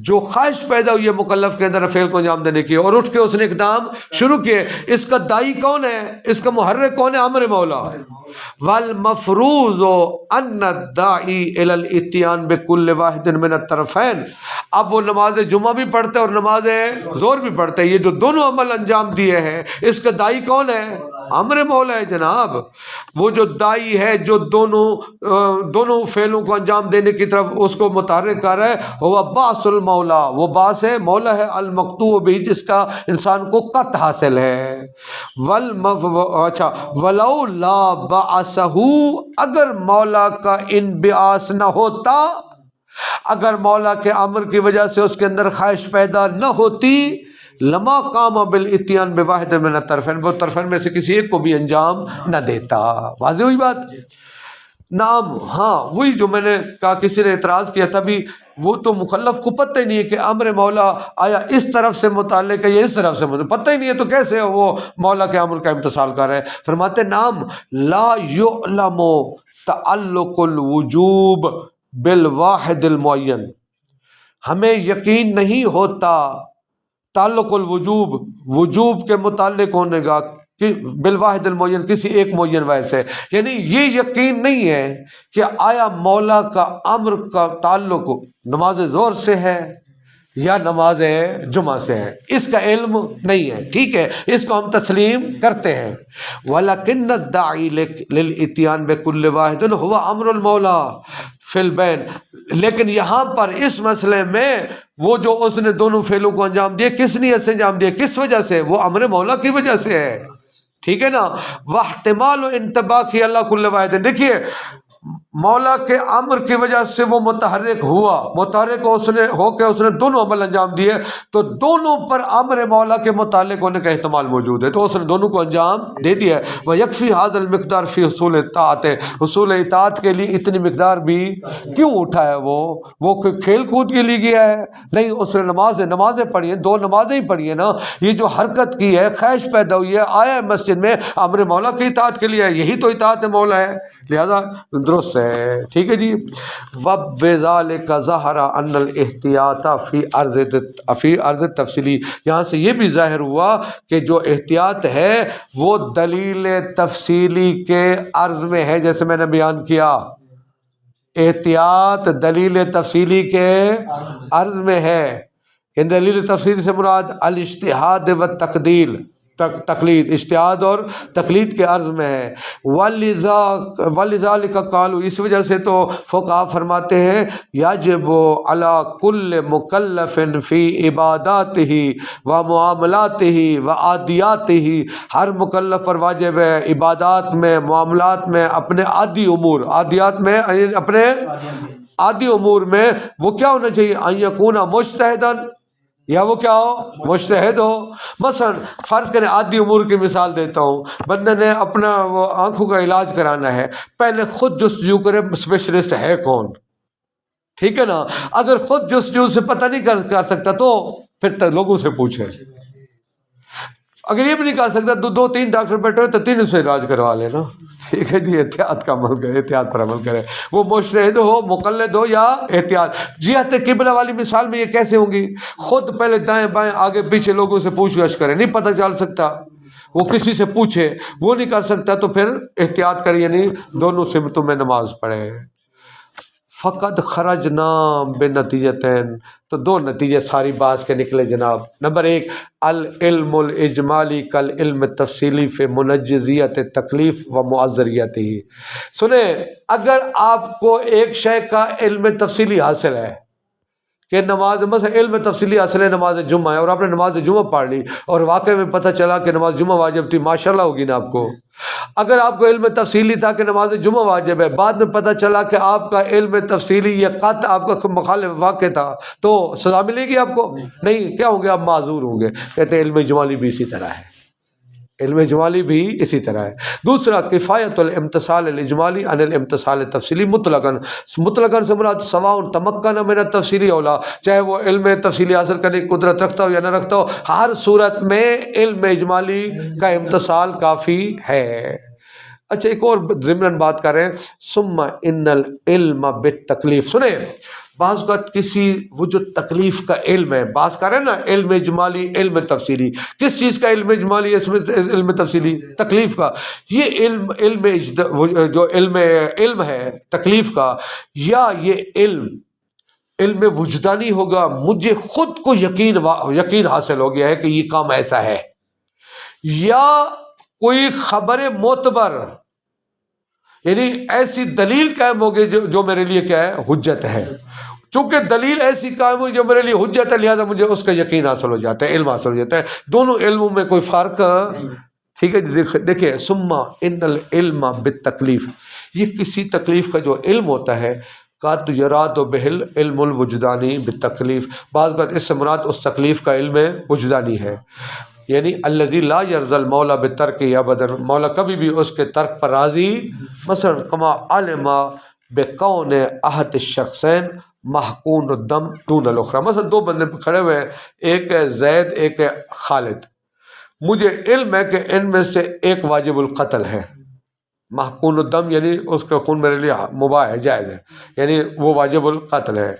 جو خواہش پیدا ہوئی ہے مکلف کے اندر فعل کو انجام دینے کی اور اٹھ کے اس نے اقدام شروع کیے، اس کا داعی کون ہے؟ اس کا محرک کون ہے؟ امر مولا. والمفروض ان الداعی الی الاتیان بکل واحد من الطرفین، اب وہ نماز جمعہ بھی پڑھتا ہے اور نماز ظہر بھی پڑھتا ہے، یہ جو دونوں عمل انجام دیے ہیں اس کا داعی کون ہے؟ امر مولا ہے جناب. وہ جو داعی ہے جو دونوں فعلوں کو انجام دینے کی طرف اس کو متحرک کر رہا ہے، وہ باس المولا، وہ باس ہے، مولا ہے، المقطوع بھی، جس کا انسان کو قط حاصل ہے. ولو لا بعثہ، اگر مولا کا انبعاث نہ ہوتا، اگر مولا کے امر کی وجہ سے اس کے اندر خواہش پیدا نہ ہوتی، لما قام بالاتیان بواحد من الطرفین، وہ طرفین میں سے کسی ایک کو بھی انجام نہ دیتا. واضح ہوئی بات؟ نعم، ہاں وہی جو میں نے کہا کسی نے اعتراض کیا تھا بھی، وہ تو مکلف کو پتہ ہی نہیں ہے کہ امر مولا آیا اس طرف سے متعلق ہے یا اس طرف سے متعلق، پتہ ہی نہیں ہے تو کیسے وہ مولا کے امر کا امتثال کر رہے ہیں. فرماتے نعم لا یعلم تعلق الوجوب بالواحد المعین، ہمیں یقین نہیں ہوتا تعلق الوجوب، وجوب کے متعلق ہونے کا بالواحد المعین، کسی ایک معین واحد سے. یعنی یہ یقین نہیں ہے کہ آیا مولا کا امر کا تعلق نماز ظہر سے ہے یا نماز جمعہ سے ہے، اس کا علم نہیں ہے. ٹھیک ہے، اس کو ہم تسلیم کرتے ہیں. وَلَكِنَّ الدَّاعِي لِلْإِتْيَانِ بِكُلِّ وَاحِدٍ هُوَ أَمْرُ الْمَوْلَى فِي الْبَيْنِ، لیکن یہاں پر اس مسئلے میں وہ جو اس نے دونوں فعلوں کو انجام دیے، کس نیت سے انجام دیے، کس وجہ سے؟ وہ امر مولا کی وجہ سے ہے. ٹھیک ہے نا. وَاحْتِمَالُ انْتِبَاقِ اللَّهِ كُلِّ وَاحِدٍ، دیکھیے مولا کے امر کی وجہ سے وہ متحرک ہوا، متحرک اس نے ہو کے اس نے دونوں عمل انجام دیے، تو دونوں پر امر مولا کے متعلق ہونے کا احتمال موجود ہے، تو اس نے دونوں کو انجام دے دیا. وَيَكْفِي هَذَا الْمِقْدَارُ فِي حصول الطاعت، حصول اطاعت کے لیے اتنی مقدار بھی کیوں اٹھا ہے؟ وہ کوئی کھیل کود کے لیے گیا ہے؟ نہیں، اس نے نمازیں پڑھی ہیں، 2 نمازیں ہی پڑھی ہیں نا. یہ جو حرکت کی ہے، خواہش پیدا ہوئی ہے، آیا ہے مسجد میں، امر مولا کی اطاعت کے لیے ہے، یہی تو اطاعت مولا ہے، لہذا درست ہے. ٹھیک ہے جی. وَبِذَلِكَ ظَهَرَ أَنَّ الْإِحْتِيَاطَ فِي عرض تفصیلی، یہاں سے یہ بھی ظاہر ہوا کہ جو احتیاط ہے وہ دلیل تفصیلی کے عرض میں ہے. جیسے میں نے بیان کیا، احتیاط دلیل تفصیلی کے عرض میں ہے. ان دلیل تفصیل سے مراد الاجتہاد والتقدیر، تقلید، اجتہاد اور تقلید کے عرض میں ہے. وَلِذَلِكَ قَالُوا، اس وجہ سے تو فقہاء فرماتے ہیں یَجِبُ عَلَى كُلِّ مُكَلَّفٍ فِي عِبَادَاتِهِ وَمُعَامَلَاتِهِ وَعَادِيَاتِهِ، ہر مکلف پر واجب ہے عبادات میں، معاملات میں، اپنے عادی امور، عادیات میں، اپنے عادی امور میں وہ کیا ہونا چاہیے؟ ان یکون مجتہداً، یا وہ کیا ہو؟ مجتہد ہو. مثلا فرض کریں، عادی امور کی مثال دیتا ہوں، بندے نے اپنا وہ آنکھوں کا علاج کرانا ہے، پہلے خود جستجو کرے اسپیشلسٹ ہے کون. ٹھیک ہے نا. اگر خود جستجو سے پتہ نہیں کر سکتا تو پھر لوگوں سے پوچھے. اگر یہ بھی نہیں کر سکتا تو 2-3 ڈاکٹر بیٹھے ہوئے تو 3 سے علاج کروا لینا. ٹھیک ہے جی. احتیاط کا عمل کرے، احتیاط پر عمل کرے، وہ مجتہد ہو، مقلد ہو یا احتیاط. جہت قبلہ والی مثال میں یہ کیسے ہوں گی؟ خود پہلے دائیں بائیں آگے پیچھے لوگوں سے پوچھ گچھ کرے، نہیں پتہ چل سکتا، وہ کسی سے پوچھے، وہ نہیں کر سکتا تو پھر احتیاط کرے، یعنی دونوں سمتوں میں نماز پڑھے. فقط خرجنا بنتیجتین، تو 2 نتیجے ساری بات کے نکلے جناب. نمبر 1، العلم الاجمالی کالعلم التفصیلی فی منجزیت تکلیف و معذریتہ. سنیں، اگر آپ کو ایک شے کا علم تفصیلی حاصل ہے کہ نماز، مثلا علم تفصیلی حاصل ہے نماز جمعہ ہے، اور آپ نے نماز جمعہ پڑھ لی اور واقعے میں پتہ چلا کہ نماز جمعہ واجب تھی، ماشاءاللہ ہوگی نا آپ کو. اگر آپ کو علم تفصیلی تھا کہ نماز جمعہ واجب ہے، بعد میں پتہ چلا کہ آپ کا علم تفصیلی یہ قط آپ کا مخالف واقع تھا، تو سزا ملے گی آپ کو؟ نہیں. کیا ہوں گے؟ آپ معذور ہوں گے. کہتے ہیں علم جمالی بھی اسی طرح ہے، علم جمالی بھی اسی طرح ہے. دوسرا، کفایت الامتصال الاجمالی عن الامتصال التفصیلی مطلقاً. مطلقاً سے مراد سواء تمکن من التفصیلی اولا، چاہے وہ علم تفصیلی حاصل کرنے کی قدرت رکھتا ہو یا نہ رکھتا ہو، ہر صورت میں علم اجمالی کا امتصال کافی ہے. اچھا، ایک اور ضمن بات کریں، ثم ان العلم بالتکلیف. سنیں، بعض کا کسی وہ جو تکلیف کا علم ہے، بعض کا رہے نا علم اجمالی، علم تفصیلی. کس چیز کا علم اجمالی، علم تفصیلی؟ تکلیف کا. یہ جو علم ہے تکلیف کا، یا یہ علم وجدانی ہوگا، مجھے خود کو یقین حاصل ہو گیا ہے کہ یہ کام ایسا ہے، یا کوئی خبر معتبر، یعنی ایسی دلیل قائم ہوگی جو میرے لیے کیا ہے؟ حجت ہے. چونکہ دلیل ایسی قائم ہوئی جو میرے لیے حجت ہے، لہٰذا مجھے اس کا یقین حاصل ہو جاتا ہے، علم حاصل ہو جاتا ہے. دونوں علموں میں کوئی فرق. ٹھیک ہے جی. دیکھیے، ثم ان العلم بالتکلیف، یہ کسی تکلیف کا جو علم ہوتا ہے، قد یراد بہ العلم الوجدانی بالتکلیف، بعض بات اس سے مراد اس تکلیف کا علم وجدانی ہے. یعنی الذی لا یرضی المولا بترک ابدا، مولا کبھی بھی اس کے ترک پر راضی، مثلا کما علم بکون احد الشخصین محقون الدم دون الاخری، مثلا دو بندے کھڑے ہوئے ہیں، ایک ہے زید ایک ہے خالد، مجھے علم ہے کہ ان میں سے ایک واجب القتل ہے، محقون الدم یعنی اس کا خون میرے لیے مباح ہے، جائز ہے، یعنی وہ واجب القتل ہے،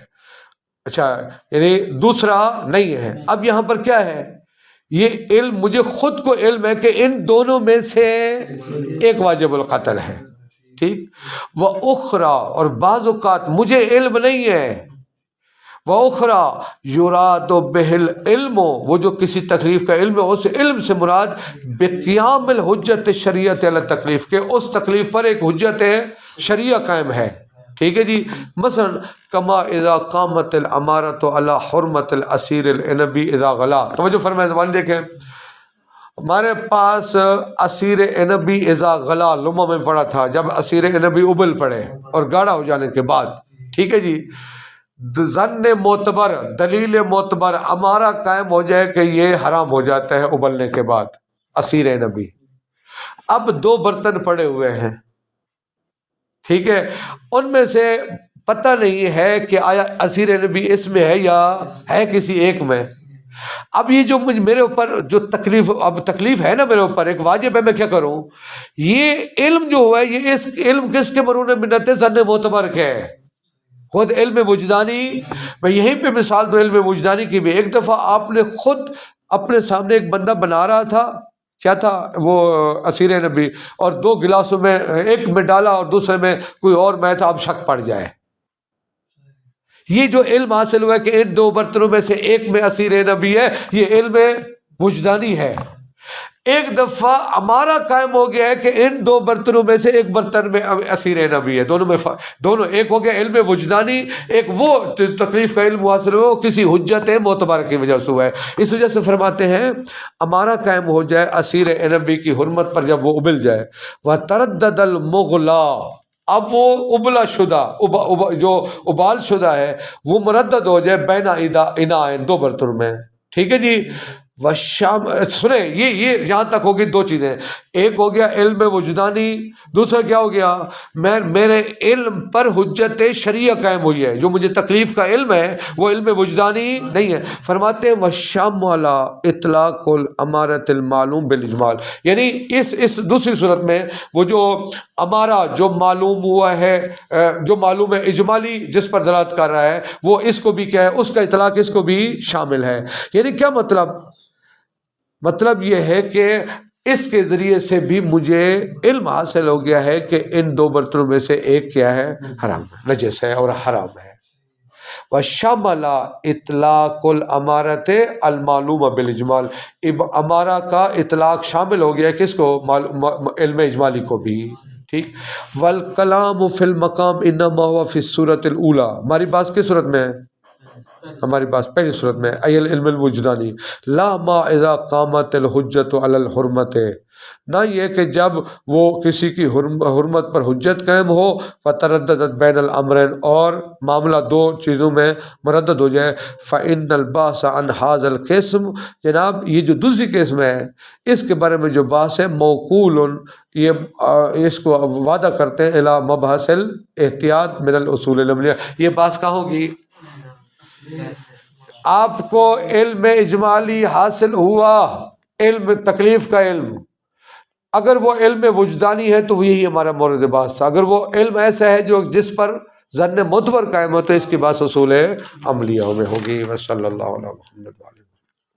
اچھا یعنی دوسرا نہیں ہے۔ اب یہاں پر کیا ہے، یہ علم مجھے خود کو علم ہے کہ ان دونوں میں سے ایک واجب القتل ہے، ٹھیک، وَأُخْرَى اور بعض اوقات مجھے علم نہیں ہے، وَأُخْرَى يُرَادُ بِهِ الْعِلْمُ وہ جو کسی تکلیف کا علم ہے، اس علم سے مراد بقیام الحجت شریعت علی تکلیف کے اس تکلیف پر ایک حجت شریعہ قائم ہے، ٹھیک ہے جی، مثلا کما اذا قامت الامارۃ علی حرمت الاسیر العنبی اذا غلا، توجہ فرمائیں زبان دیکھیں، ہمارے پاس اسیر عنبی اذا غلا لمحہ میں پڑا تھا، جب اسیر عنبی ابل پڑے اور گاڑھا ہو جانے کے بعد، ٹھیک ہے جی، ظن معتبر دلیل معتبر ہمارا قائم ہو جائے کہ یہ حرام ہو جاتا ہے ابلنے کے بعد اسیر عنبی۔ اب دو برتن پڑے ہوئے ہیں، ٹھیک ہے، ان میں سے پتہ نہیں ہے کہ آیا اسیر عنبی اس میں ہے یا ہے کسی ایک میں۔ اب یہ جو میرے اوپر جو تکلیف ہے نا میرے اوپر، ایک واجب ہے، میں کیا کروں، یہ علم جو ہوا ہے، یہ اس علم کس کے مرون منت ہے، ظن معتبر کے ہے، خود علم وجدانی۔ میں یہیں پہ مثال دو علم وجدانی کی بھی، ایک دفعہ آپ نے خود اپنے سامنے ایک بندہ بنا رہا تھا، کیا تھا وہ اسیر نبی، اور دو گلاسوں میں ایک میں ڈالا اور دوسرے میں کوئی اور میں تھا، اب شک پڑ جائے، یہ جو علم حاصل ہوا ہے کہ ان دو برتنوں میں سے ایک میں اسیر نبی ہے، یہ علم وجدانی ہے۔ ایک دفعہ ہمارا قائم ہو گیا ہے کہ ان دو برتنوں میں سے ایک برتن میں اسیر نبی ہے، دونوں ایک ہو گیا علم وجدانی، ایک وہ تکلیف کا علم حاصل ہوا وہ کسی حجت معتبر کی وجہ سے ہوا ہے۔ اس وجہ سے فرماتے ہیں ہمارا قائم ہو جائے اسیر نبی کی حرمت پر جب وہ ابل جائے، وَتَرَدَّدَ الْمُغْلَى اب وہ ابلا شدہ جو ابال شدہ ہے وہ مردد ہو جائے بین انائن دو برتن میں، ٹھیک ہے جی، وشام سنیں یہ یہاں تک ہوگی دو چیزیں، ایک ہو گیا علم وجدانی، دوسرا کیا ہو گیا میرے علم پر حجت شریعہ قائم ہوئی ہے، جو مجھے تکلیف کا علم ہے وہ علم وجدانی نہیں ہے۔ فرماتے ہیں وشام والا اطلاق الامارت المعلوم بالاجمال، یعنی اس دوسری صورت میں وہ جو ہمارا جو معلوم ہوا ہے، جو معلوم ہے اجمالی جس پر دلالت کر رہا ہے، وہ اس کو بھی کیا ہے، اس کا اطلاق اس کو بھی شامل ہے۔ یعنی کیا مطلب یہ ہے کہ اس کے ذریعے سے بھی مجھے علم حاصل ہو گیا ہے کہ ان دو برتنوں میں سے ایک کیا ہے، حرام ہے، نجس ہے اور حرام ہے۔ وَشَمَلَ اطلاق الامارت المعلوم بالاجمال، امارہ کا اطلاق شامل ہو گیا کس کو، علم اجمالی کو بھی، ٹھیک۔ والکلام فی المقام انما هو فی الصورت الاولی، ہماری بات کس صورت میں ہے، ہماری بات پہلی صورت میں، ای العلم الوجدانی، لا ما اذا قامت الحجت علی الحرمت، نہ یہ کہ جب وہ کسی کی حرمت پر حجت قائم ہو، فترددت بین الامرین اور معاملہ دو چیزوں میں مردد ہو جائے، فإن الباس عن هذا القسم، جناب یہ جو دوسری قسم ہے اس کے بارے میں جو بحث ہے، موقول یہ اس کو وعدہ کرتے ہیں الی مبحث الاحتیاط من الاصول العملیہ، یہ بحث کہاں ہوگی، آپ کو علم اجمالی حاصل ہوا، علم تکلیف کا علم، اگر وہ علم وجدانی ہے تو یہی ہمارا مورد بحث تھا، اگر وہ علم ایسا ہے جو جس پر ظن معتبر قائم ہو تو اس کی بحث اصول عملیہ میں ہوگی۔ وصلی اللہ علیہ محمد۔